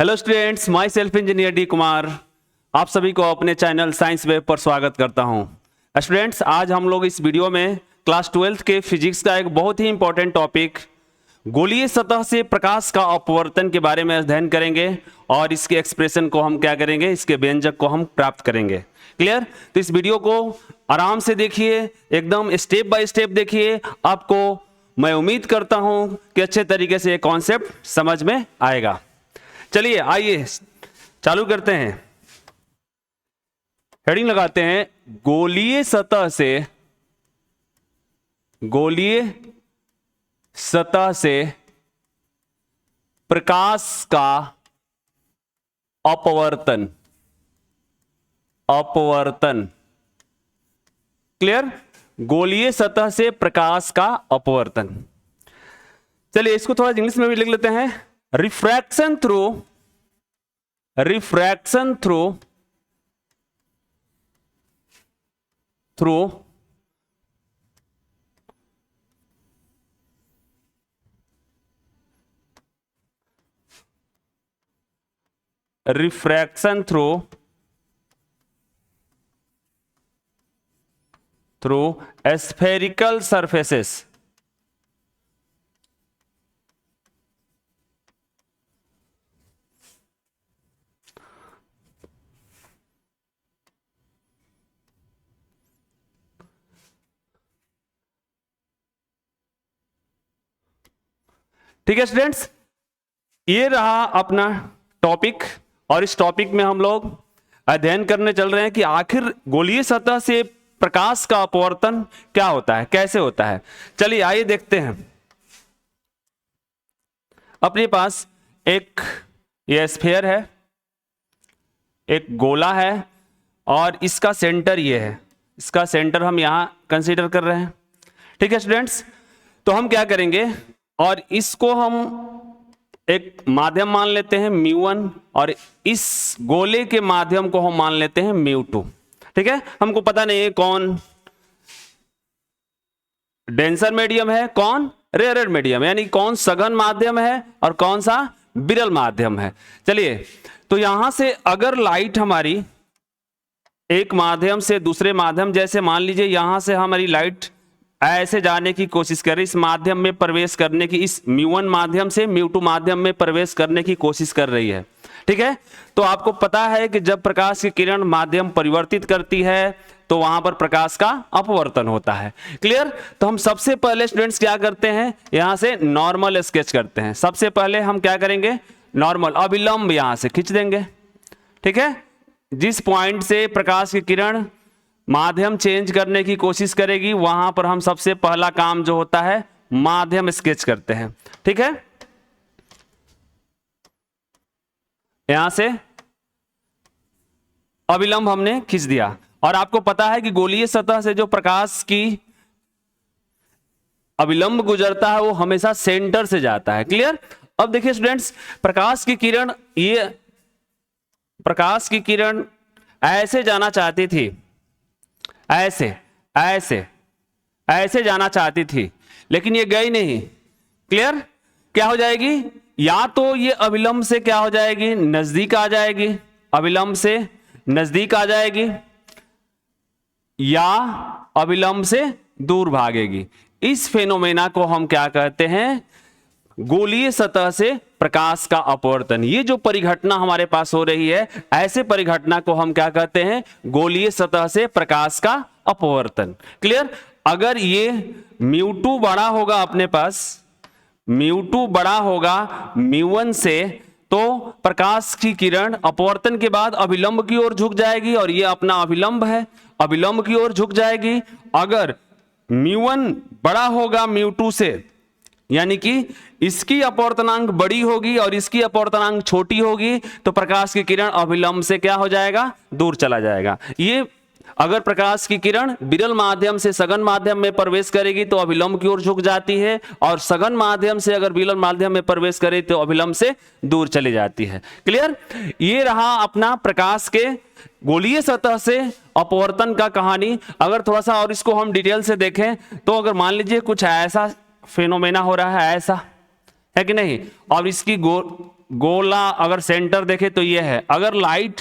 Hello students, my self engineer D Kumar आप सभी को अपने चैनल साइंस वेब पर स्वागत करता हूं। स्टूडेंट्स, आज हम लोग इस वीडियो में क्लास 12 के फिजिक्स का एक बहुत ही इंपॉर्टेंट टॉपिक गोलीय सतह से प्रकाश का अपवर्तन के बारे में अध्ययन करेंगे और इसके एक्सप्रेशन को हम क्या करेंगे, इसके व्यंजक को हम प्राप्त करेंगे। क्लियर? तो इस वीडियो को आराम से देखिए, एकदम स्टेप बाय स्टेप देखिए। आपको मैं उम्मीद करता हूं कि अच्छे तरीके से ये कॉन्सेप्ट समझ में आएगा। चलिए आइए चालू करते हैं। हेडिंग लगाते हैं, गोलीय सतह से प्रकाश का अपवर्तन। क्लियर? गोलीय सतह से प्रकाश का अपवर्तन। चलिए इसको थोड़ा इंग्लिश में भी लिख लेते हैं। Refraction through spherical surfaces। ठीक है स्टूडेंट्स, ये रहा अपना टॉपिक और इस टॉपिक में हम लोग अध्ययन करने चल रहे हैं कि आखिर गोलीय सतह से प्रकाश का अपवर्तन क्या होता है, कैसे होता है। चलिए आइए देखते हैं। अपने पास एक ये स्फीयर है, एक गोला है और इसका सेंटर ये है। इसका सेंटर हम यहां कंसीडर कर रहे हैं। ठीक है स्टूडेंट्स, तो हम क्या करेंगे और इसको हम एक माध्यम मान लेते हैं μ1 और इस गोले के माध्यम को हम मान लेते हैं μ2। ठीक है, हमको पता नहीं है कौन डेंसर मीडियम है, कौन रेयर मीडियम, यानी कौन सघन माध्यम है और कौन सा विरल माध्यम है। चलिए, तो यहां से अगर लाइट हमारी एक माध्यम से दूसरे माध्यम, जैसे मान लीजिए यहां से हमारी लाइट ऐसे जाने की कोशिश कर रही, इस माध्यम में प्रवेश करने की, इस μ1 माध्यम से μ2 माध्यम में प्रवेश करने की कोशिश कर रही है। ठीक है, तो आपको पता है कि जब प्रकाश की किरण माध्यम परिवर्तित करती है तो वहां पर प्रकाश का अपवर्तन होता है। क्लियर? तो हम सबसे पहले स्टूडेंट्स क्या करते हैं, यहां से नॉर्मल स्केच करते हैं। सबसे पहले हम क्या करेंगे, नॉर्मल अभिलंब यहां से खींच देंगे। ठीक है, जिस पॉइंट से प्रकाश की किरण माध्यम चेंज करने की कोशिश करेगी वहां पर हम सबसे पहला काम जो होता है माध्यम स्केच करते हैं। ठीक है, यहां से अभिलंब हमने खींच दिया और आपको पता है कि गोलीय सतह से जो प्रकाश की अभिलंब गुजरता है वो हमेशा सेंटर से जाता है। क्लियर? अब देखिए स्टूडेंट्स, प्रकाश की किरण ऐसे जाना चाहती थी, ऐसे जाना चाहती थी, लेकिन ये गई नहीं। क्लियर? क्या हो जाएगी, या तो ये अभिलंब से क्या हो जाएगी, नजदीक आ जाएगी, अभिलंब से नजदीक आ जाएगी, या अभिलंब से दूर भागेगी। इस फेनोमेना को हम क्या कहते हैं, गोलीय सतह से प्रकाश का अपवर्तन। ये जो परिघटना हमारे पास हो रही है, ऐसे परिघटना को हम क्या कहते हैं, गोलीय सतह से प्रकाश का अपवर्तन। क्लियर? अगर ये μ2 बड़ा होगा, अपने पास μ2 बड़ा होगा μ1 से, तो प्रकाश की किरण अपवर्तन के बाद अभिलंब की ओर झुक जाएगी और ये अपना अभिलंब है, अभिलंब की ओर झुक जाएगी। अगर μ1 बड़ा होगा μ2 से, यानी कि इसकी अपवर्तनांक बड़ी होगी और इसकी अपवर्तनांक छोटी होगी, तो प्रकाश की किरण अभिलंब से क्या हो जाएगा, दूर चला जाएगा। ये अगर प्रकाश की किरण विरल माध्यम से सघन माध्यम में प्रवेश करेगी तो अभिलंब की ओर झुक जाती है, और सघन माध्यम से अगर विरल माध्यम में प्रवेश करे तो अभिलंब से दूर चली जाती है। क्लियर? ये रहा अपना प्रकाश के गोलीय सतह से अपवर्तन का कहानी। अगर थोड़ा सा और इसको हम डिटेल से देखें तो अगर मान लीजिए कुछ ऐसा फेनोमेना हो रहा है, ऐसा है कि नहीं, और इसकी गोला अगर सेंटर देखे तो ये है, अगर लाइट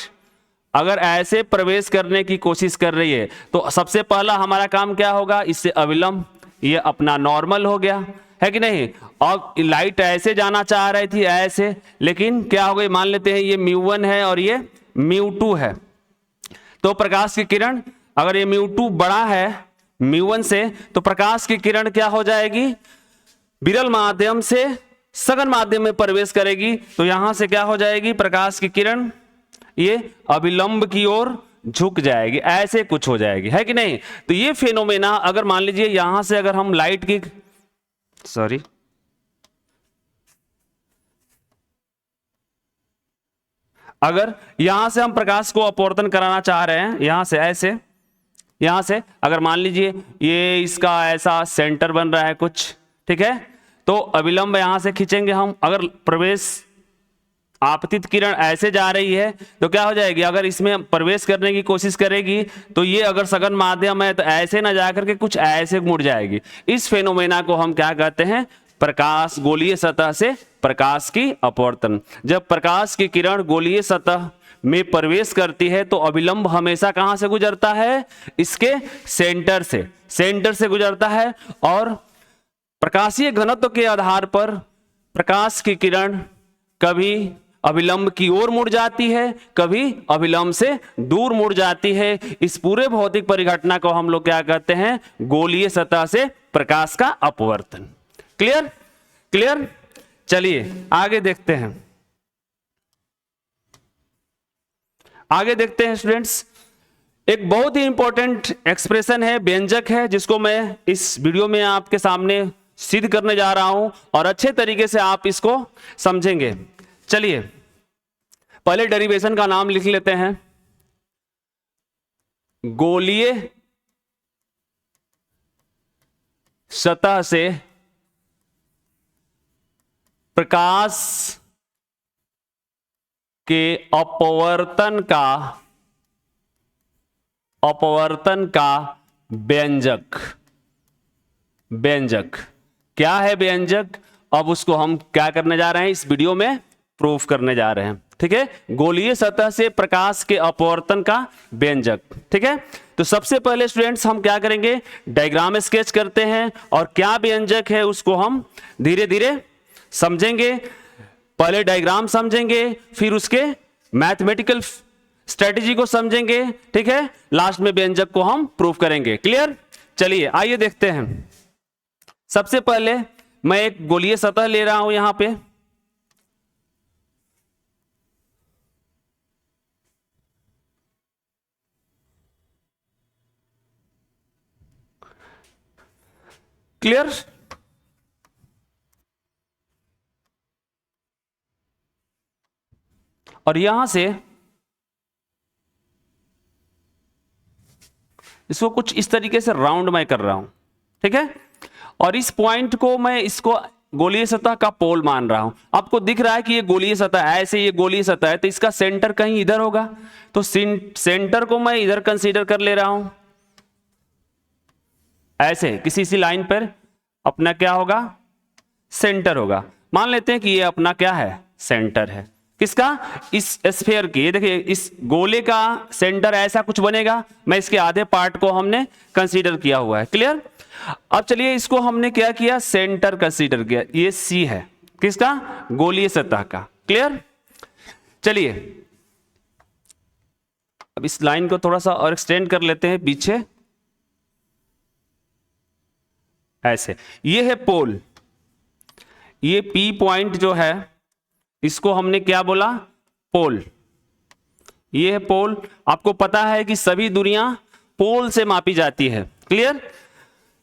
अगर ऐसे प्रवेश करने की कोशिश कर रही है तो सबसे पहला हमारा काम क्या होगा, इससे अविलंब, ये अपना नॉर्मल हो गया, है कि नहीं। और लाइट ऐसे जाना चाह रही थी ऐसे, लेकिन क्या हो गई, मान लेते हैं ये μ1 है और ये μ2 है। तो प्रकाश की किरण अगर ये μ2 बड़ा है μ1 से, तो प्रकाश की किरण क्या हो जाएगी, विरल माध्यम से सघन माध्यम में प्रवेश करेगी। तो यहां से क्या हो जाएगी, प्रकाश की किरण ये अभिलंब की ओर झुक जाएगी, ऐसे कुछ हो जाएगी, है कि नहीं। तो ये फेनोमेना अगर मान लीजिए यहां से अगर हम लाइट की अगर यहां से हम प्रकाश को अपवर्तन कराना चाह रहे हैं, यहां से ऐसे, यहां से अगर मान लीजिए ये इसका ऐसा सेंटर बन रहा है कुछ, ठीक है, तो अविलंब यहां से खींचेंगे हम। अगर प्रवेश आपतित किरण ऐसे जा रही है तो क्या हो जाएगी, अगर इसमें प्रवेश करने की कोशिश करेगी तो ये अगर सघन माध्यम है तो ऐसे ना जाकर के कुछ ऐसे मुड़ जाएगी। इस फेनोमेना को हम क्या कहते हैं, प्रकाश गोलीय सतह से प्रकाश की अपवर्तन। जब प्रकाश की किरण गोलीय सतह में प्रवेश करती है तो अविलंब हमेशा कहां से गुजरता है, इसके सेंटर से गुजरता है। और प्रकाशीय घनत्व के आधार पर प्रकाश की किरण कभी अविलंब की ओर मुड़ जाती है, कभी अविलंब से दूर मुड़ जाती है। इस पूरे भौतिक परिघटना को हम लोग क्या कहते हैं, गोलीय सतह से प्रकाश का अपवर्तन। क्लियर। चलिए आगे देखते हैं स्टूडेंट्स। एक बहुत ही इंपॉर्टेंट एक्सप्रेशन है, व्यंजक है, जिसको मैं इस वीडियो में आपके सामने सिद्ध करने जा रहा हूं और अच्छे तरीके से आप इसको समझेंगे। चलिए पहले डेरिवेशन का नाम लिख लेते हैं। गोलीय सतह से प्रकाश के अपवर्तन का व्यंजक क्या है, व्यंजक अब उसको हम क्या करने जा रहे हैं, इस वीडियो में प्रूफ करने जा रहे हैं। ठीक है, गोलीय सतह से प्रकाश के अपवर्तन का व्यंजक। ठीक है, तो सबसे पहले स्टूडेंट्स हम क्या करेंगे, डायग्राम स्केच करते हैं और क्या व्यंजक है उसको हम धीरे धीरे समझेंगे। पहले डायग्राम समझेंगे, फिर उसके मैथमेटिकल स्ट्रेटेजी को समझेंगे। ठीक है, लास्ट में व्यंजक को हम प्रूफ करेंगे। क्लियर। चलिए आइए देखते हैं। सबसे पहले मैं एक गोलीय सतह ले रहा हूं यहां पे। क्लियर। और यहां से इसको कुछ इस तरीके से राउंड मैं कर रहा हूं। ठीक है, और इस पॉइंट को मैं इसको गोलीय सतह का पोल मान रहा हूं। आपको दिख रहा है कि ये गोलीय सतह है, ऐसे ये गोलीय सतह है, तो इसका सेंटर कहीं इधर होगा, तो सेंटर को मैं इधर कंसीडर कर ले रहा हूं। ऐसे किसी सी लाइन पर अपना क्या होगा, सेंटर होगा। मान लेते हैं कि ये अपना क्या है, सेंटर है। किसका, इस स्फीयर की। ये देखिए इस गोले का सेंटर ऐसा कुछ बनेगा, मैं इसके आधे पार्ट को हमने कंसीडर किया हुआ है। क्लियर। अब चलिए इसको हमने क्या किया, सेंटर कंसीडर किया। ये सी है, किसका, गोलीय सतह का। क्लियर। चलिए अब इस लाइन को थोड़ा सा और एक्सटेंड कर लेते हैं पीछे, ऐसे। ये है पोल, ये पी पॉइंट जो है इसको हमने क्या बोला, पोल। ये है पोल। आपको पता है कि सभी दूरियां पोल से मापी जाती है। क्लियर।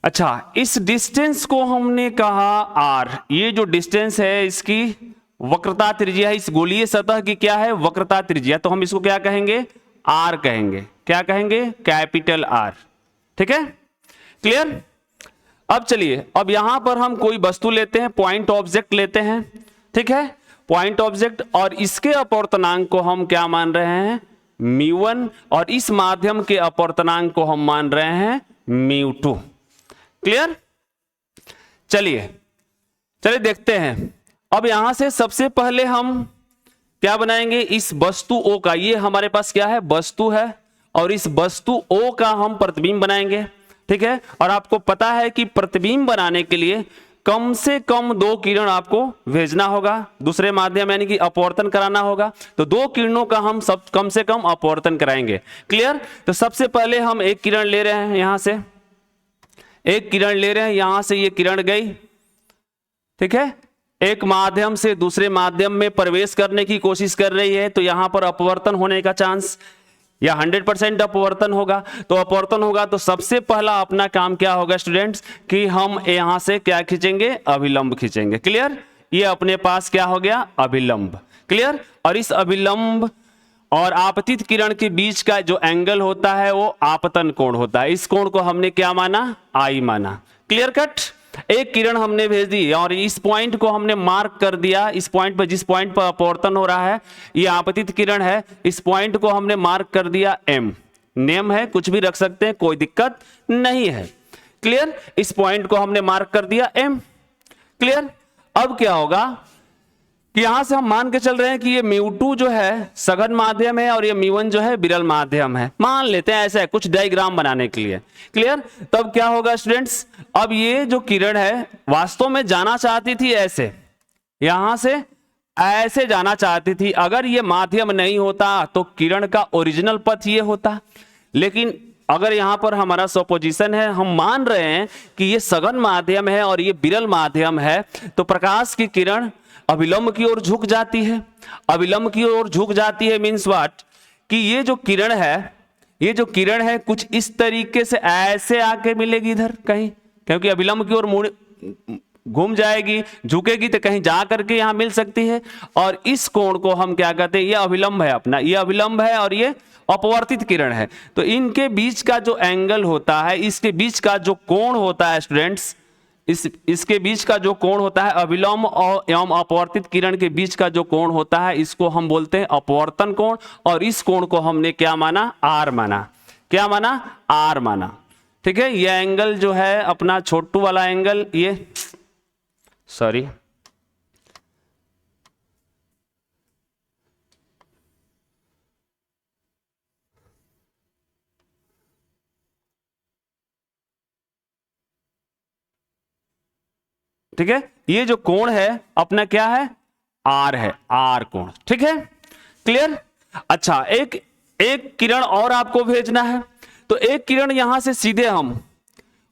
अच्छा, इस डिस्टेंस को हमने कहा आर। ये जो डिस्टेंस है इसकी वक्रता त्रिज्या है, इस गोलीय सतह की क्या है, वक्रता त्रिज्या। तो हम इसको क्या कहेंगे, आर कहेंगे। क्या कहेंगे, कैपिटल आर। ठीक है। क्लियर। अब चलिए, अब यहां पर हम कोई वस्तु लेते हैं, पॉइंट ऑब्जेक्ट लेते हैं। ठीक है, पॉइंट ऑब्जेक्ट, और इसके अपवर्तनांक को हम क्या मान रहे हैं, μ1, और इस माध्यम के अपवर्तनांक को हम मान रहे हैं μ2। क्लियर। चलिए देखते हैं। अब यहां से सबसे पहले हम क्या बनाएंगे, इस वस्तु O का, ये हमारे पास क्या है, वस्तु है, और इस वस्तु O का हम प्रतिबिंब बनाएंगे। ठीक है, और आपको पता है कि प्रतिबिंब बनाने के लिए कम से कम 2 किरण आपको भेजना होगा दूसरे माध्यम, यानी कि अपवर्तन कराना होगा। तो 2 किरणों का हम सब कम से कम अपवर्तन कराएंगे। क्लियर। तो सबसे पहले हम एक किरण ले रहे हैं, यहां से एक किरण ले रहे हैं, यहां से ये किरण गई। ठीक है, एक माध्यम से दूसरे माध्यम में प्रवेश करने की कोशिश कर रही है, तो यहां पर अपवर्तन होने का चांस या 100% अपवर्तन होगा। तो अपवर्तन होगा तो सबसे पहला अपना काम क्या होगा स्टूडेंट्स, कि हम यहां से क्या खींचेंगे, अभिलंब खींचेंगे। क्लियर, ये अपने पास क्या हो गया, अभिलंब। क्लियर, और इस अभिलंब और आपतित किरण के बीच का जो एंगल होता है वो आपतन कोण होता है। इस कोण को हमने क्या माना, आई माना। Clear cut. एक किरण हमने भेज दी और इस पॉइंट को हमने मार्क कर दिया, इस पॉइंट पर, जिस पॉइंट पर अपवर्तन हो रहा है, ये आपतित किरण है, इस पॉइंट को हमने मार्क कर दिया एम। नेम है, कुछ भी रख सकते हैं, कोई दिक्कत नहीं है। क्लियर, इस पॉइंट को हमने मार्क कर दिया एम। क्लियर। अब क्या होगा कि यहां से हम मान के चल रहे हैं कि ये μ2 जो है सघन माध्यम है और ये μ1 जो है विरल माध्यम है, मान लेते हैं, ऐसा है कुछ डायग्राम बनाने के लिए। क्लियर। तब क्या होगा स्टूडेंट्स, अब ये जो किरण है वास्तव में जाना चाहती थी ऐसे, यहां से ऐसे जाना चाहती थी। अगर ये माध्यम नहीं होता तो किरण का ओरिजिनल पथ ये होता, लेकिन अगर यहां पर हमारा सपोजिशन है, हम मान रहे हैं कि ये सघन माध्यम है और ये विरल माध्यम है, तो प्रकाश की किरण अभिलंब की ओर झुक जाती है। अभिलंब की ओर झुक जाती है मीन्स व्हाट, कि ये जो किरण है, ये जो किरण है कुछ इस तरीके से ऐसे आके मिलेगी इधर कहीं, क्योंकि अभिलंब की ओर मुड़ घूम जाएगी, झुकेगी तो कहीं जा करके यहां मिल सकती है। और इस कोण को हम क्या कहते हैं, ये अभिलंब है अपना, ये अभिलंब है और ये अपवर्तित किरण है। तो इनके बीच का जो एंगल होता है, इसके बीच का जो कोण होता है स्टूडेंट्स, इसके बीच का जो कोण होता है अभिलंब और एवं अपवर्तित किरण के बीच का जो कोण होता है, इसको हम बोलते हैं अपवर्तन कोण। और इस कोण को हमने क्या माना, आर माना। क्या माना, आर माना। ठीक है, ये एंगल जो है अपना छोटू वाला एंगल, ये सॉरी ठीक है, ये जो कोण है अपना क्या है, आर है, आर कोण। ठीक है, क्लियर। अच्छा, एक किरण और आपको भेजना है, तो एक किरण यहां से सीधे हम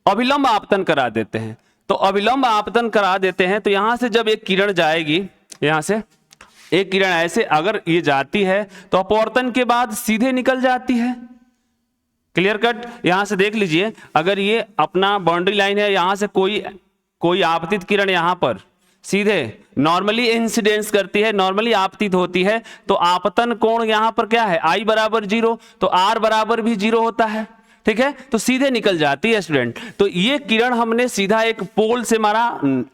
अभिलंब आपतन करा देते हैं। तो अभिलंब आपतन करा देते हैं, तो यहां से जब एक किरण जाएगी, यहां से एक किरण ऐसे अगर ये जाती है तो अपवर्तन के बाद सीधे निकल जाती है। Clear cut. यहां से देख लीजिए, अगर ये अपना बाउंड्री लाइन है, यहां से कोई आपतित किरण यहां पर सीधे नॉर्मली इंसिडेंस करती है, नॉर्मली आपतित होती है, तो आपतन कोण यहां पर क्या है, I बराबर 0, तो R बराबर भी 0 होता है। ठीक है, तो सीधे निकल जाती है स्टूडेंट। तो ये किरण हमने सीधा एक पोल से मारा,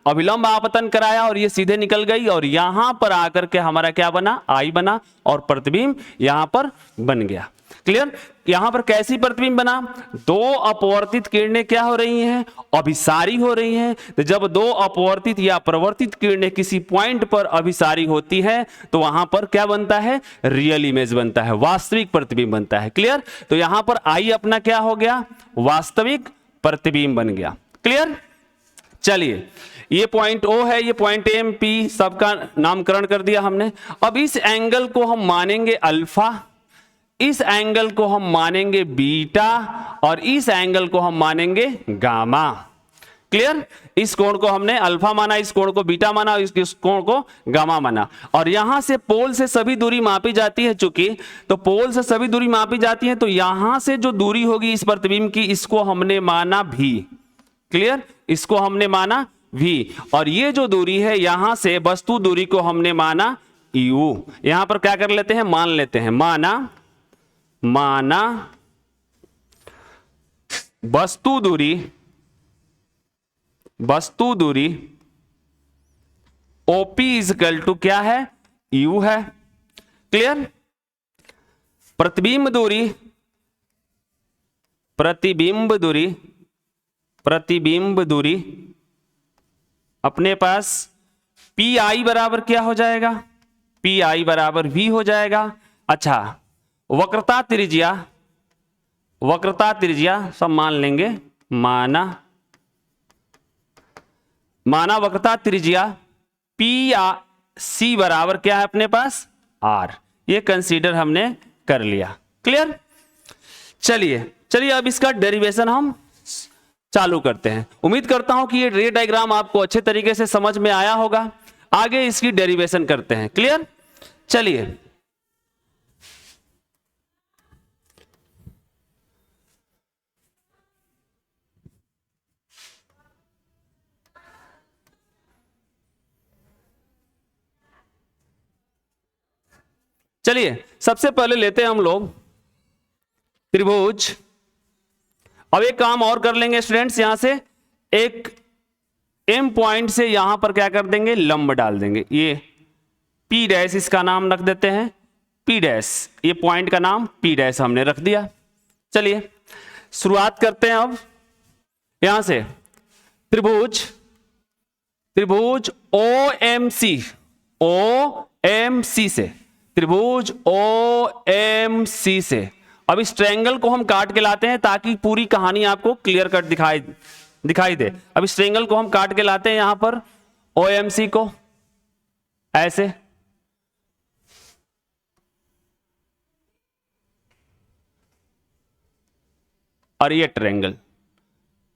अभिलंब आपतन कराया और ये सीधे निकल गई, और यहां पर आकर के हमारा क्या बना, I बना, और प्रतिबिंब यहां पर बन गया। क्लियर। यहां पर कैसी प्रतिबिंब बना, 2 अपवर्तित किरणें क्या हो रही हैं, अभिसारी हो रही हैं। तो जब 2 अपवर्तित या प्रवर्तित किरणें किसी पॉइंट पर अभिसारी होती है, तो वहां पर क्या बनता है, रियल इमेज बनता है, वास्तविक प्रतिबिंब बनता है। क्लियर। तो यहां पर आई अपना क्या हो गया, वास्तविक प्रतिबिंब बन गया। क्लियर। चलिए, ये पॉइंट O है, ये पॉइंट M P सबका नामकरण कर दिया हमने। अब इस एंगल को हम मानेंगे अल्फा, इस एंगल को हम मानेंगे बीटा, और इस एंगल को हम मानेंगे गामा। क्लियर। इस कोण को हमने अल्फा माना, इस कोण को बीटा माना, और इस कोण को गामा माना। और यहां से पोल से सभी दूरी मापी जाती है, चूंकि तो पोल से सभी दूरी मापी जाती है, तो यहां से जो दूरी होगी इस प्रतिबिंब की, इसको हमने माना v। क्लियर, इसको हमने माना v। और ये जो दूरी है यहां से वस्तु दूरी को हमने माना u। यहां पर क्या कर लेते हैं, मान लेते हैं, माना वस्तु दूरी OP इजकल टू क्या है, U है। क्लियर। प्रतिबिंब दूरी अपने पास PI बराबर क्या हो जाएगा, पी आई बराबर वी हो जाएगा। अच्छा, वक्रता त्रिज्या सब मान लेंगे, माना वक्रता त्रिज्या पी सी बराबर क्या है अपने पास आर, ये कंसीडर हमने कर लिया। क्लियर? चलिए अब इसका डेरिवेशन हम चालू करते हैं। उम्मीद करता हूं कि ये रे डायग्राम आपको अच्छे तरीके से समझ में आया होगा। आगे इसकी डेरिवेशन करते हैं। क्लियर? चलिए सबसे पहले लेते हैं हम लोग त्रिभुज। अब एक काम और कर लेंगे स्टूडेंट्स, यहां से एक एम पॉइंट से यहां पर क्या कर देंगे, लंब डाल देंगे। ये पी डैश इसका नाम रख देते हैं, पी डैश, ये पॉइंट का नाम पी डैश हमने रख दिया। चलिए शुरुआत करते हैं। अब यहां से त्रिभुज OMC से, त्रिभुज OMC से अब इस ट्रायंगल को हम काट के लाते हैं ताकि पूरी कहानी आपको क्लियर कट दिखाई दे। अब इस ट्रायंगल को हम काट के लाते हैं यहां पर OMC को ऐसे, और ये ट्रायंगल,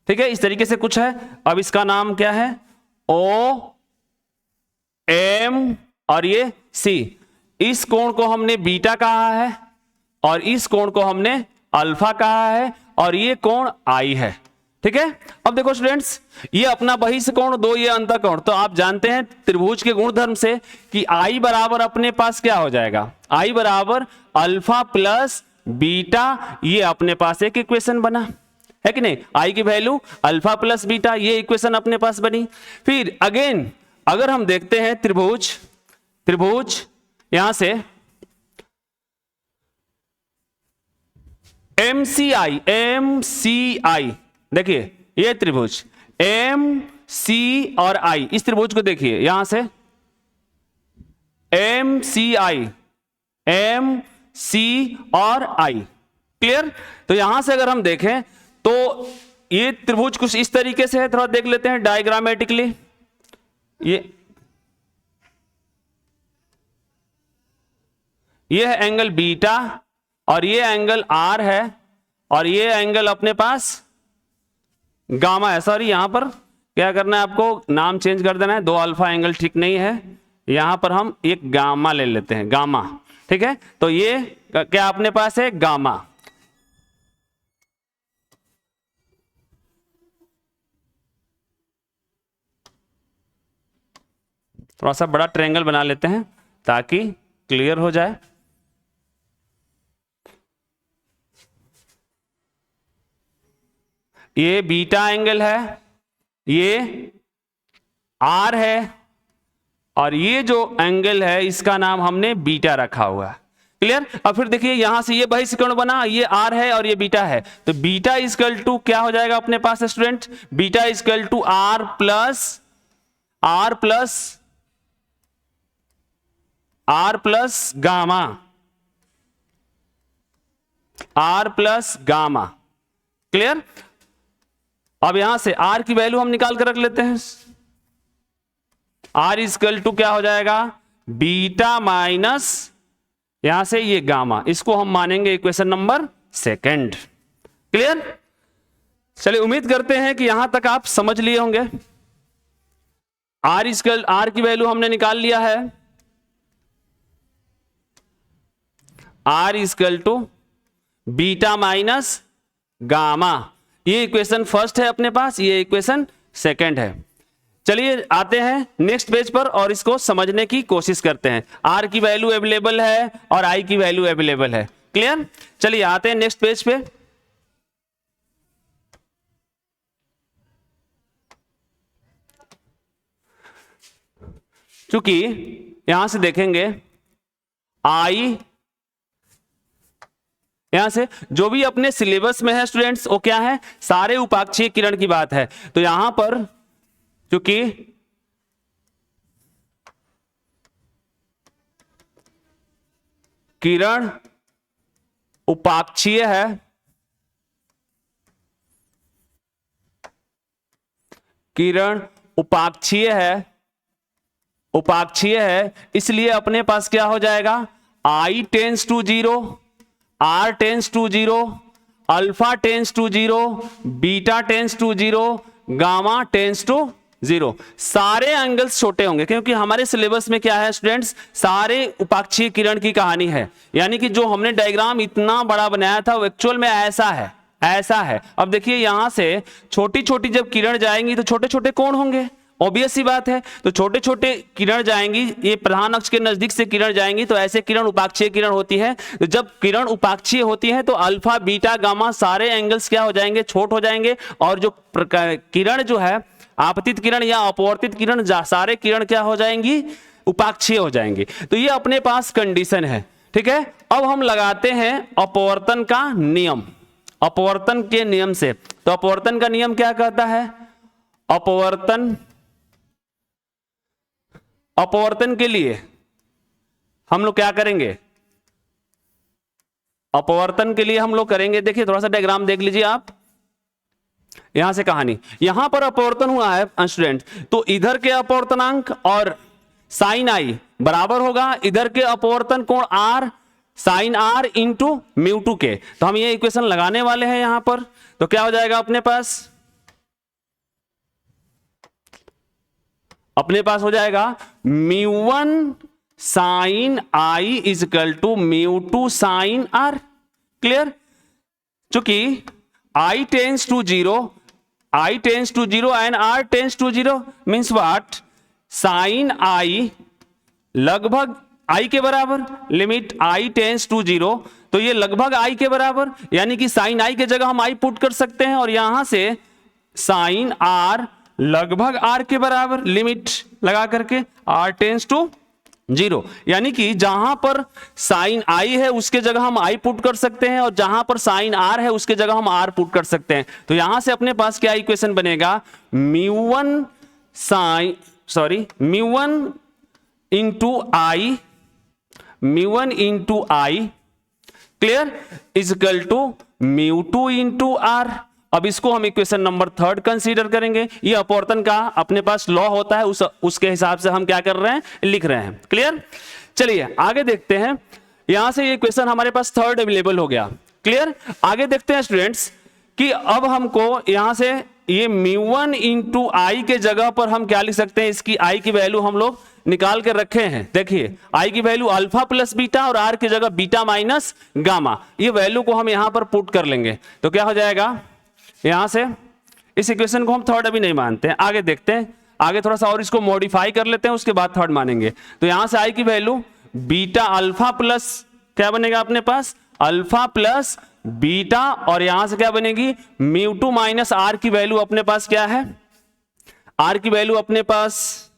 ठीक है, इस तरीके से कुछ है। अब इसका नाम क्या है, OM और ये C। इस कोण को हमने बीटा कहा है और इस कोण को हमने अल्फा कहा है और ये कोण आई है। ठीक है, अब देखो स्टूडेंट्स, ये अपना बहिष्ठ कोण, दो ये अंतः कोण। तो आप जानते हैं त्रिभुज के गुणधर्म से कि आई बराबर अपने पास क्या हो जाएगा, आई बराबर अल्फा प्लस बीटा। ये अपने पास एक इक्वेशन बना है कि नहीं, आई की वैल्यू अल्फा प्लस बीटा, ये इक्वेशन अपने पास बनी। फिर अगेन अगर हम देखते हैं त्रिभुज यहां से MCI, देखिए ये त्रिभुज MC और I, इस त्रिभुज को देखिए यहां से MCI, MC और I। क्लियर? तो यहां से अगर हम देखें तो ये त्रिभुज कुछ इस तरीके से है, थोड़ा देख लेते हैं डायग्रामेटिकली। ये है एंगल बीटा और ये एंगल आर है और ये एंगल अपने पास गामा है। सॉरी, यहां पर क्या करना है, आपको नाम चेंज कर देना है, दो अल्फा एंगल ठीक नहीं है, यहां पर हम एक गामा ले लेते हैं, गामा। ठीक है, तो ये क्या अपने पास है, गामा। थोड़ा सा बड़ा ट्रायंगल बना लेते हैं ताकि क्लियर हो जाए। ये बीटा एंगल है, ये आर है और ये जो एंगल है इसका नाम हमने बीटा रखा हुआ है। क्लियर? अब फिर देखिए यहां से ये बहिष्ठ कोण बना, ये आर है और ये बीटा है, तो बीटा इक्वल टू क्या हो जाएगा अपने पास student, beta equal to r plus gamma, r plus gamma. Clear? अब यहां से आर की वैल्यू हम निकाल कर रख लेते हैं, आर इक्वल टू क्या हो जाएगा, बीटा माइनस यहां से ये गामा, इसको हम मानेंगे इक्वेशन नंबर सेकंड। क्लियर? चलिए उम्मीद करते हैं कि यहां तक आप समझ लिए होंगे। आर की वैल्यू हमने निकाल लिया है, R equal to beta minus gamma, ये इक्वेशन फर्स्ट है अपने पास, ये इक्वेशन सेकंड है। चलिए आते हैं नेक्स्ट पेज पर और इसको समझने की कोशिश करते हैं। आर की वैल्यू अवेलेबल है और आई की वैल्यू अवेलेबल है। क्लियर? चलिए आते हैं नेक्स्ट पेज पे। चूंकि यहां से देखेंगे आई, यहां से जो भी अपने सिलेबस में है स्टूडेंट्स वो क्या है, सारे उपाक्षीय किरण की बात है। तो यहां पर चूंकि किरण उपाक्षीय है, किरण उपाक्षीय है, उपाक्षीय है, इसलिए अपने पास क्या हो जाएगा, I tends to 0, R tends to 0, alpha tends to 0, beta tends to 0, gamma tends to 0। सारे एंगल्स छोटे होंगे क्योंकि हमारे सिलेबस में क्या है स्टूडेंट्स, सारे उपाक्षीय किरण की कहानी है। यानी कि जो हमने डायग्राम इतना बड़ा बनाया था वो एक्चुअल में ऐसा है, ऐसा है। अब देखिए यहां से छोटी छोटी जब किरण जाएंगी तो छोटे छोटे कोण होंगे, ऑब्वियस सी बात है। तो छोटे छोटे किरण जाएंगी, ये प्रधान अक्ष के नजदीक से किरण जाएंगी तो ऐसे किरण उपाक्षीय किरण होती है। तो जब किरण उपाक्षीय होती है तो अल्फा बीटा गामा सारे एंगल्स क्या हो जाएंगे, छोट हो जाएंगे। और जो किरण जो है आपतित किरण या अपवर्तित किरण, सारे किरण क्या हो जाएंगी, उपाक्षीय हो जाएंगी। तो ये अपने पास कंडीशन है, ठीक है। अब हम लगाते हैं अपवर्तन का नियम, अपवर्तन के नियम से। तो अपवर्तन का नियम क्या कहता है, अपवर्तन के लिए हम लोग क्या करेंगे, अपवर्तन के लिए हम लोग करेंगे, देखिए थोड़ा सा डायग्राम देख लीजिए आप, यहां से कहानी, यहां पर अपवर्तन हुआ है स्टूडेंट, तो इधर के अपवर्तनांक और साइन आई बराबर होगा इधर के अपवर्तन कोण R sine R into mu two के। तो हम ये इक्वेशन लगाने वाले हैं यहां पर। तो क्या हो जाएगा अपने पास हो जाएगा μ1 sine i is equal to μ2 sine r. Clear, चूंकि I tends to 0 and R tends to 0 means what, sine i लगभग I के बराबर, लिमिट I टेंस टू 0, तो ये लगभग I के बराबर, यानी कि साइन I के जगह हम I पुट कर सकते हैं और यहां से साइन R लगभग R के बराबर, लिमिट लगा करके R टेंस टू 0, यानी कि जहां पर साइन I है उसके जगह हम I पुट कर सकते हैं और जहां पर साइन R है उसके जगह हम R पुट कर सकते हैं। तो यहां से अपने पास क्या इक्वेशन बनेगा, μ1 into I clear is equal to μ2 into R। अब इसको हम इक्वेशन नंबर 3 कंसीडर करेंगे। ये अपवर्तन का अपने पास लॉ होता है, उसके हिसाब से हम क्या कर रहे हैं, लिख रहे हैं। क्लियर, चलिए आगे देखते हैं। यहां से ये इक्वेशन हमारे पास 3 अवेलेबल हो गया। क्लियर, आगे देखते हैं स्टूडेंट्स कि अब हमको यहां से ये μ1 इंटू आई के जगह पर हम क्या लिख सकते हैं, इसकी आई की वैल्यू हम लोग निकाल के रखे हैं। देखिए आई की वैल्यू अल्फा प्लस बीटा और आर की जगह बीटा माइनस गामा, ये वैल्यू को हम यहां पर पुट कर लेंगे। तो क्या हो जाएगा, यहां से इस इक्वेशन को हम 3 अभी नहीं मानते हैं, आगे देखते हैं, आगे थोड़ा सा और इसको मॉडिफाई कर लेते हैं, उसके बाद 3 मानेंगे। तो यहां से आई की वैल्यू बीटा अल्फा प्लस क्या बनेगा अपने पास, अल्फा प्लस बीटा, और यहां से क्या बनेगी μ2 माइनस आर की वैल्यू अपने पास क्या है, आर की वैल्यू अपने पास,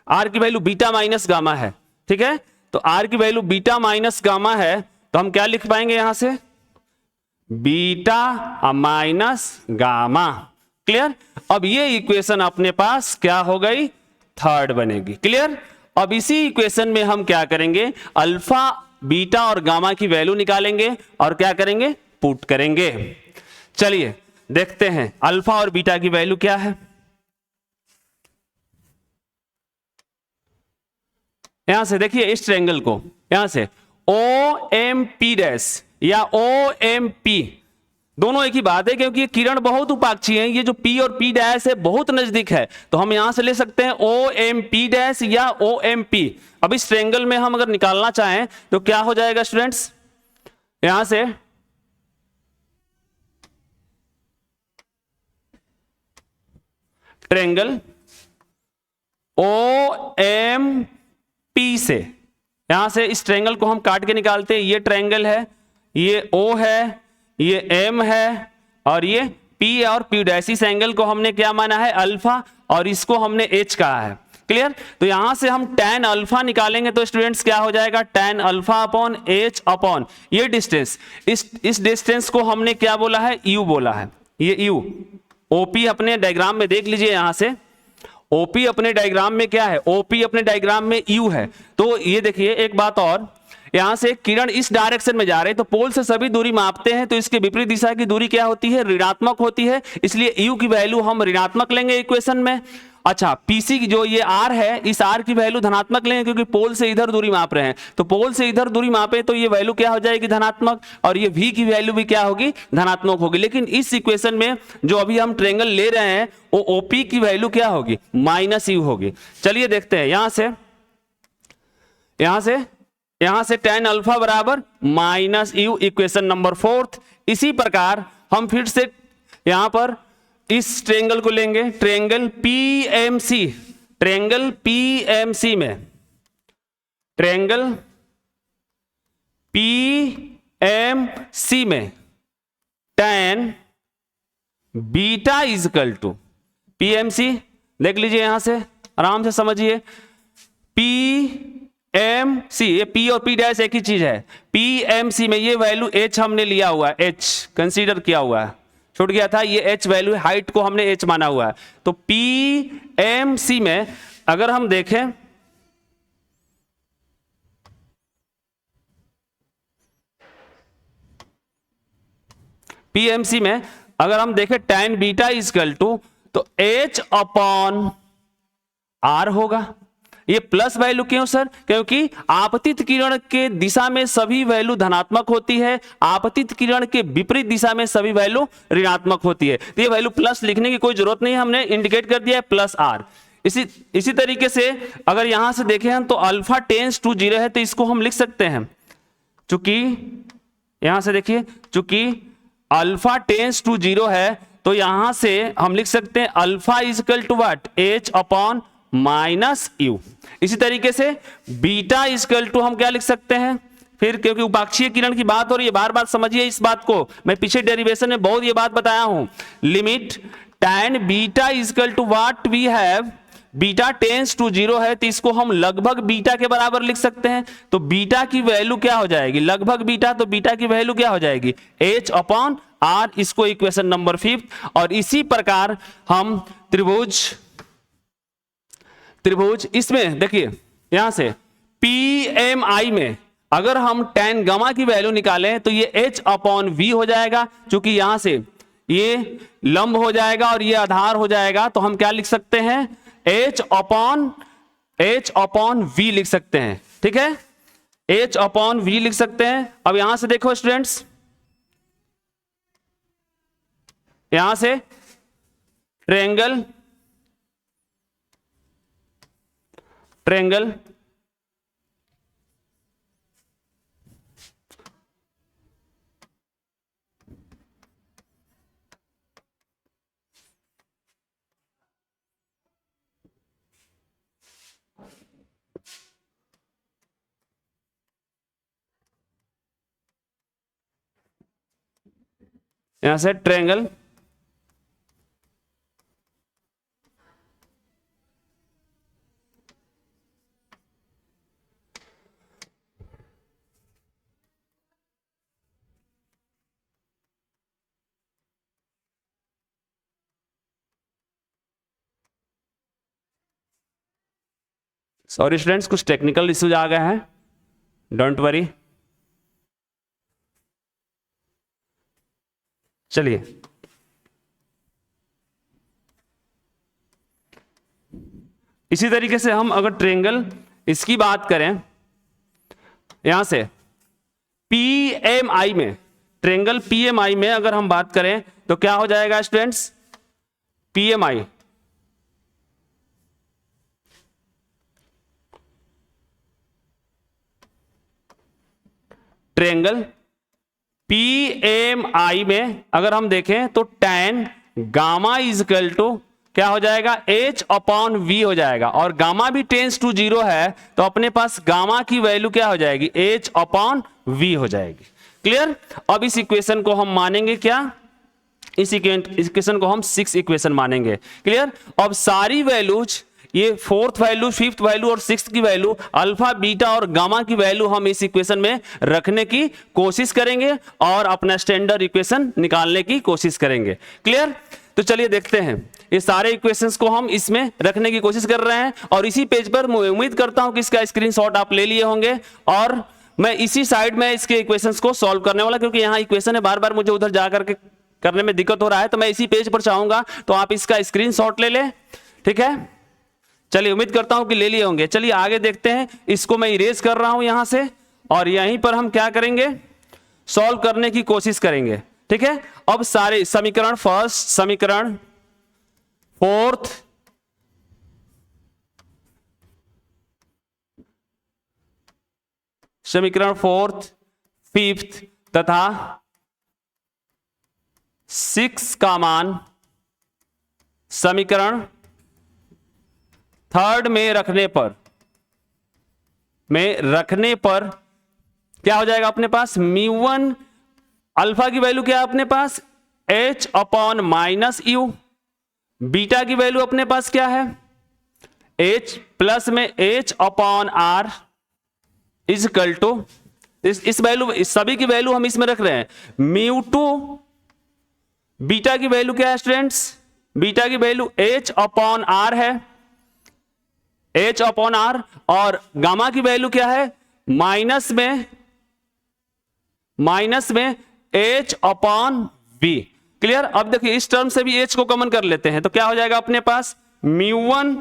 आर की वैल्यू बीटा माइनस गामा है। ठीक है, तो आर की वैल्यू बीटा माइनस गामा है, तो हम क्या लिख पाएंगे यहां से, बीटा माइनस गामा। क्लियर, अब ये इक्वेशन अपने पास क्या हो गई, 3rd बनेगी। क्लियर, अब इसी इक्वेशन में हम क्या करेंगे, अल्फा बीटा और गामा की वैल्यू निकालेंगे और क्या करेंगे, पुट करेंगे। चलिए देखते हैं अल्फा और बीटा की वैल्यू क्या है। यहां से देखिए इस ट्रायंगल को, यहां से OMP डैश या OMP दोनों एक ही बात है, क्योंकि ये किरण बहुत उपाक्षीय है, ये जो P और P डैश है बहुत नजदीक है, तो हम यहां से ले सकते हैं OMP डैश या OMP। अब इस ट्रायंगल में हम अगर निकालना चाहें तो क्या हो जाएगा स्टूडेंट्स, यहां से ट्रायंगल OMP से, यहां से इस ट्रायंगल को हम काट के निकालते हैं। ये ट्रायंगल है, ये O है, ये M है और ये P और P डैश। इस एंगल को हमने क्या माना है, अल्फा, और इसको हमने H कहा है। क्लियर, तो यहां से हम tan अल्फा निकालेंगे तो स्टूडेंट्स क्या हो जाएगा, tan alpha upon H upon ये डिस्टेंस, इस डिस्टेंस को हमने क्या बोला है, U बोला है। ये U OP अपने डायग्राम में देख लीजिए, यहां से ओपी अपने डायग्राम में क्या है, ओपी अपने डायग्राम में यू है। तो ये देखिए एक बात और, यहां से किरण इस डायरेक्शन में जा रहे हैं तो पोल से सभी दूरी मापते हैं तो इसके विपरीत दिशा की दूरी क्या होती है, ऋणात्मक होती है, इसलिए यू की वैल्यू हम ऋणात्मक लेंगे इक्वेशन में। अच्छा, पीसी की जो ये आर है, इस आर की वैल्यू धनात्मक लेंगे क्योंकि पोल से इधर दूरी माप रहे हैं, तो पोल से इधर दूरी मापे तो ये वैल्यू क्या हो जाएगी, धनात्मक, और ये वी की वैल्यू भी क्या होगी, धनात्मक होगी। लेकिन इस इक्वेशन में जो अभी हम ट्रायंगल ले रहे हैं वो ओपी की वैल्यू क्या होगी, माइनस यू होगी। चलिए देखते हैं, यहां से tan अल्फा बराबर माइनस यू, इक्वेशन नंबर 4। इसी प्रकार हम फिर से यहां पर इस ट्रायंगल को लेंगे, ट्रायंगल पीएमसी, ट्रायंगल पीएमसी में, ट्रायंगल पीएमसी में tan beta is equal to, PMC देख लीजिए, यहां से आराम से समझिए, पीएमसी, ये पी और पी डैश एक ही चीज है, पीएमसी में ये वैल्यू एच हमने लिया हुआ है, एच कंसीडर किया हुआ है, छूट गया था, ये एच वैल्यू, हाइट को हमने एच माना हुआ है। तो पीएमसी में अगर हम देखें, पीएमसी में अगर हम देखें tan बीटा इजकल टू, तो h अपॉन आर होगा। ये प्लस वैल्यू क्यों सर, क्योंकि आपतित किरण के दिशा में सभी वैल्यू धनात्मक होती है, आपतित किरण के विपरीत दिशा में सभी वैल्यू ऋणात्मक होती है। तो ये वैल्यू प्लस लिखने की कोई जरूरत नहीं, हमने इंडिकेट कर दिया है प्लस आर। इसी तरीके से अगर यहां से देखें हम तो अल्फा टेंस टू 0 है, तो इसको हम लिख सकते हैं, चूंकि यहां से देखिए, चूंकि अल्फा टेंस टू 0 है तो यहां से हम लिख सकते हैं alpha is equal to what, H upon minus U. इसी तरीके से बीटा इजकल टू हम क्या लिख सकते हैं, फिर क्योंकि उपाक्षीय किरण की बात हो रही है, बार बार समझिए इस बात को, मैं पीछे डेरिवेशन में बहुत ये बात बताया हूं, limit tan beta is equal to what we have, beta tends to 0 है तो इसको हम लगभग बीटा के बराबर लिख सकते हैं। तो बीटा की वैल्यू क्या हो जाएगी, लगभग बीटा, तो बीटा की वैल्यू क्या हो जाएगी, h अपॉन आर, इसको इक्वेशन नंबर 5। और इसी प्रकार हम त्रिभुज इसमें देखिए, यहां से PMI में अगर हम tan गामा की वैल्यू निकालें तो ये h अपॉन वी हो जाएगा, क्योंकि यहां से ये लंब हो जाएगा और ये आधार हो जाएगा, तो हम क्या लिख सकते हैं, h अपॉन वी लिख सकते हैं, ठीक है, h अपॉन वी लिख सकते हैं। अब यहां से देखो स्टूडेंट्स, यहां से ट्रायंगल यहां से ट्रायंगल सॉरी स्टूडेंट्स, कुछ टेक्निकल इश्यूज आ गए हैं, डोंट वरी। चलिए इसी तरीके से हम अगर ट्रायंगल इसकी बात करें, यहां से PMI में, ट्रायंगल PMI में अगर हम बात करें तो क्या हो जाएगा स्टूडेंट्स, PMI ट्रायंगल PMI में अगर हम देखें तो tan गामा इजकल टू क्या हो जाएगा, h अपॉन वी हो जाएगा, और गामा भी टेंस टू 0 है तो अपने पास गामा की वैल्यू क्या हो जाएगी, h अपॉन वी हो जाएगी। क्लियर। अब इस इक्वेशन को हम मानेंगे क्या, इस इक्वेशन को हम 6 इक्वेशन मानेंगे। क्लियर। अब सारी वैल्यूज, ये 4th वैल्यू, 5th वैल्यू और 6th की वैल्यू, अल्फा बीटा और गामा की वैल्यू हम इस इक्वेशन में रखने की कोशिश करेंगे और अपना स्टैंडर्ड इक्वेशन निकालने की कोशिश करेंगे। क्लियर। तो चलिए देखते हैं, ये सारे इक्वेशंस को हम इसमें रखने की कोशिश कर रहे हैं और इसी पेज पर मैं उम्मीद करता हूं कि इसका स्क्रीनशॉट आप ले लिए होंगे और मैं इसी साइड में इसके इक्वेशंस को सॉल्व करने वाला, क्योंकि यहाँ इक्वेशन है, बार बार मुझे उधर जा करके करने में दिक्कत हो रहा है, तो मैं इसी पेज पर चाहूंगा तो आप इसका स्क्रीनशॉट ले लें, ठीक है। चलिए, उम्मीद करता हूं कि ले लिए होंगे। चलिए आगे देखते हैं, इसको मैं इरेज कर रहा हूं यहां से और यहीं पर हम क्या करेंगे, सॉल्व करने की कोशिश करेंगे, ठीक है। अब सारे समीकरण फर्स्ट, समीकरण फोर्थ, समीकरण फोर्थ, फिफ्थ तथा 6 का मान समीकरण थर्ड में रखने पर क्या हो जाएगा अपने पास, μ1 अल्फा की वैल्यू क्या है अपने पास, h upon minus U, beta की वैल्यू अपने पास क्या है, h प्लस में h upon R is equal to, इस वैल्यू, इस सभी की वैल्यू हम इसमें रख रहे हैं, μ2, बीटा की वैल्यू क्या है स्टूडेंट्स, बीटा की वैल्यू h अपॉन आर है, h अपॉन आर, और गामा की वैल्यू क्या है, माइनस में h अपॉन v। क्लियर। अब देखिए इस टर्म से भी h को कॉमन कर लेते हैं तो क्या हो जाएगा अपने पास, μ1,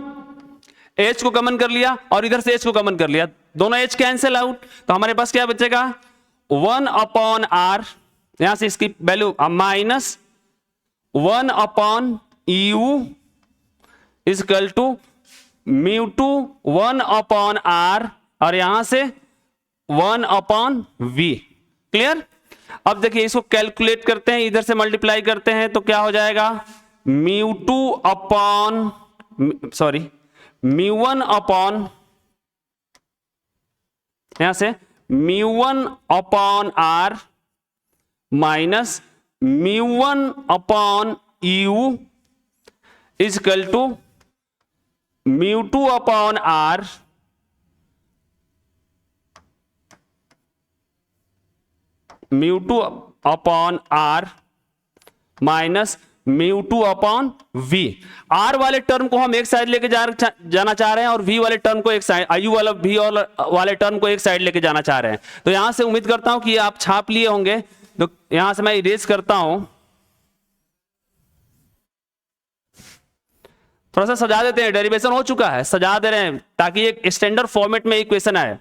h को कॉमन कर लिया और इधर से h को कॉमन कर लिया, दोनों h कैंसिल आउट, तो हमारे पास क्या बचेगा, 1 अपॉन आर, यहां से इसकी value minus 1 upon u is equal to μ2 1 upon r और यहां से 1 अपॉन v। क्लियर। अब देखिए इसको कैलकुलेट करते हैं, इधर से मल्टीप्लाई करते हैं तो क्या हो जाएगा, μ2 अपॉन μ1 अपॉन, यहां से μ1 upon r minus μ1 upon u is equal to μ2 upon r μ2 upon r minus μ2 upon v। R वाले टर्म को हम एक साइड लेके जाना चाह रहे हैं और v वाले टर्म को एक साइड, यू वाला v वाले टर्म को एक साइड लेके जाना चाह रहे हैं। तो यहां से उम्मीद करता हूं कि आप छाप लिए होंगे, तो यहां से मैं इरेज करता हूं, थोड़ा सा सजा देते हैं, डेरिवेशन हो चुका है, सजा दे रहे हैं ताकि एक स्टैंडर्ड फॉर्मेट में इक्वेशन आए।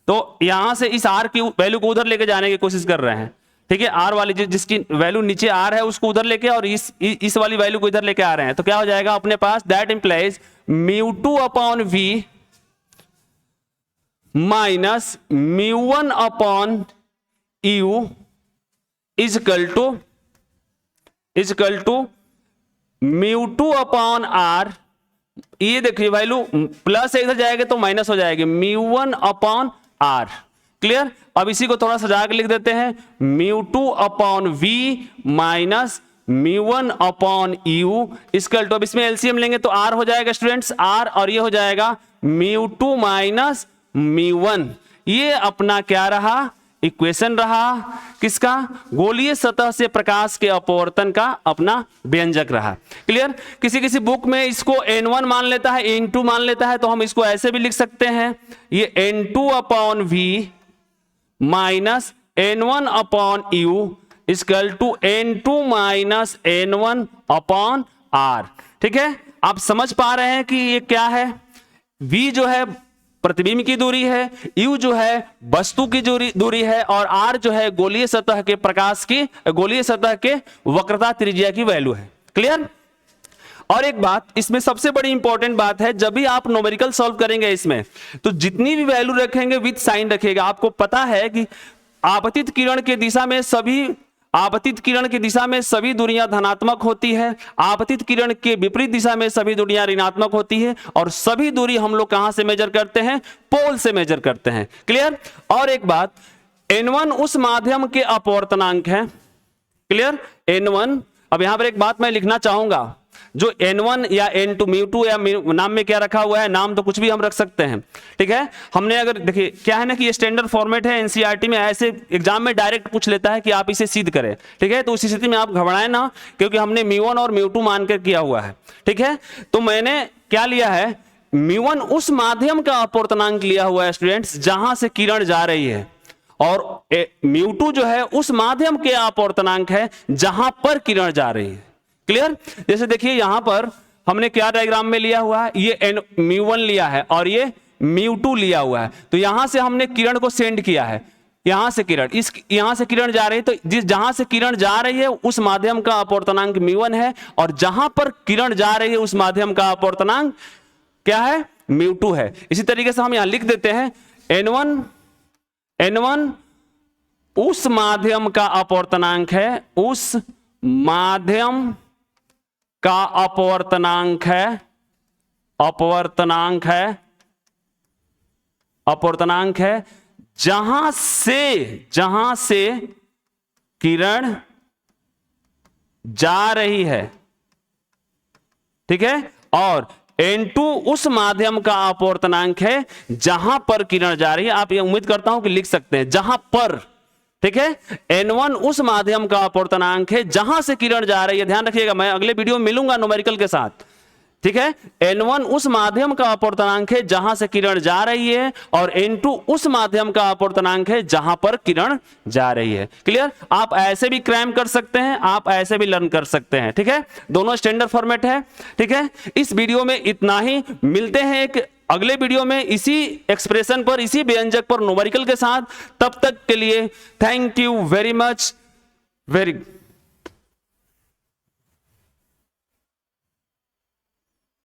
तो यहां से इस आर की वैल्यू को उधर लेके जाने की कोशिश कर रहे हैं, ठीक है। आर वाली जिसकी वैल्यू नीचे आर है उसको उधर लेके और इस वाली वैल्यू को इधर लेके आ रहे हैं, तो क्या हो जाएगा अपने पास, that implies μ2 upon v minus μ1 upon u is equal to μ2 upon r, ये देखिए वैल्यू प्लस है, इधर जाएगा तो माइनस हो जाएगी, μ1 अपॉन आर। क्लियर। अब इसी को थोड़ा सजा के लिख देते हैं, μ2 upon v minus μ1 upon you equal to, अब इसमें एलसीएम लेंगे तो r हो जाएगा स्टूडेंट्स, r, और ये हो जाएगा μ2 माइनस μ1। ये अपना क्या रहा, इक्वेशन रहा किसका, गोलीय सतह से प्रकाश के अपवर्तन का अपना व्यंजक रहा। क्लियर। किसी बुक में इसको n1 मान लेता है, n2 मान लेता है, तो हम इसको ऐसे भी लिख सकते हैं, ये n2 upon v minus n1 upon you equal to n2 minus n1 upon r। ठीक है, आप समझ पा रहे हैं कि ये क्या है, v जो है प्रतिबिंब की दूरी है, u जो है वस्तु की दूरी है, और r जो है गोलीय सतह के प्रकाश की, गोलीय सतह के वक्रता त्रिज्या की वैल्यू है। क्लियर। और एक बात इसमें सबसे बड़ी इंपॉर्टेंट बात है, जब भी आप न्यूमेरिकल सॉल्व करेंगे इसमें, तो जितनी भी वैल्यू रखेंगे विद साइन रखिएगा। आपको पता है कि आपतित किरण के दिशा में सभी दूरियां धनात्मक होती है, आपतित किरण के विपरीत दिशा में सभी दूरियां ऋणात्मक होती है, और सभी दूरी हम लोग कहां से मेजर करते हैं, पोल से मेजर करते हैं। क्लियर। और एक बात, n1 उस माध्यम के अपवर्तनांक है। क्लियर। n1, अब यहां पर एक बात मैं लिखना चाहूंगा, जो n1 या n2 म्यू2 या नाम में क्या रखा हुआ है, नाम तो कुछ भी हम रख सकते हैं, ठीक है। हमने अगर देखिए क्या है ना कि ये स्टैंडर्ड फॉर्मेट है, एनसीईआरटी में ऐसे एग्जाम में डायरेक्ट पूछ लेता है कि आप इसे सिद्ध करें, ठीक है। तो उस स्थिति में आप घबराएं ना, क्योंकि हमने म्यू1 और म्यू2 मानकर किया हुआ है, ठीक है। तो मैंने क्या लिया है, म्यू1 उस माध्यम का अपवर्तनांक लिया हुआ है स्टूडेंट्स जहां से किरण जा रही है, और म्यू2 जो है उस माध्यम के अपवर्तनांक है जहां पर किरण जा रही है। क्लियर। जैसे देखिए यहां पर हमने क्या डायग्राम में लिया हुआ है, ये म्यू1 लिया है और ये म्यू2 लिया हुआ है। तो यहां से हमने किरण को सेंड किया है, यहां से किरण, इस यहां से किरण जा रही है, तो जिस जहां से किरण जा रही है उस माध्यम का अपवर्तनांक म्यू1 है, और जहां पर किरण जा रही है उस माध्यम का अपवर्तनांक क्या है, म्यू2 है। इसी तरीके से हम यहां लिख देते हैं n1 उस माध्यम का अपवर्तनांक है, उस माध्यम का अपवर्तनांक है, अपवर्तनांक है जहां से किरण जा रही है, ठीक है। और n2 उस माध्यम का अपवर्तनांक है जहां पर किरण जा रही है। आप ये उम्मीद करता हूं कि लिख सकते हैं जहां पर, ठीक है। n1 उस माध्यम का अपवर्तनांक है जहां से किरण जा रही है। ध्यान रखिएगा, मैं अगले वीडियो में मिलूंगा न्यूमेरिकल के साथ, ठीक है। n1 उस माध्यम का अपवर्तनांक है जहां से किरण जा रही है, और n2 उस माध्यम का अपवर्तनांक है जहां पर किरण जा रही है। क्लियर। आप ऐसे भी क्रैम कर सकते हैं, आप ऐसे भी लर्न कर सकते हैं, ठीक है। दोनों स्टैंडर्ड फॉर्मेट है, ठीक है। इस वीडियो में इतना ही, मिलते हैं एक अगले वीडियो में इसी एक्सप्रेशन पर, इसी व्यंजक पर न्यूमेरिकल के साथ। तब तक के लिए thank you very much, very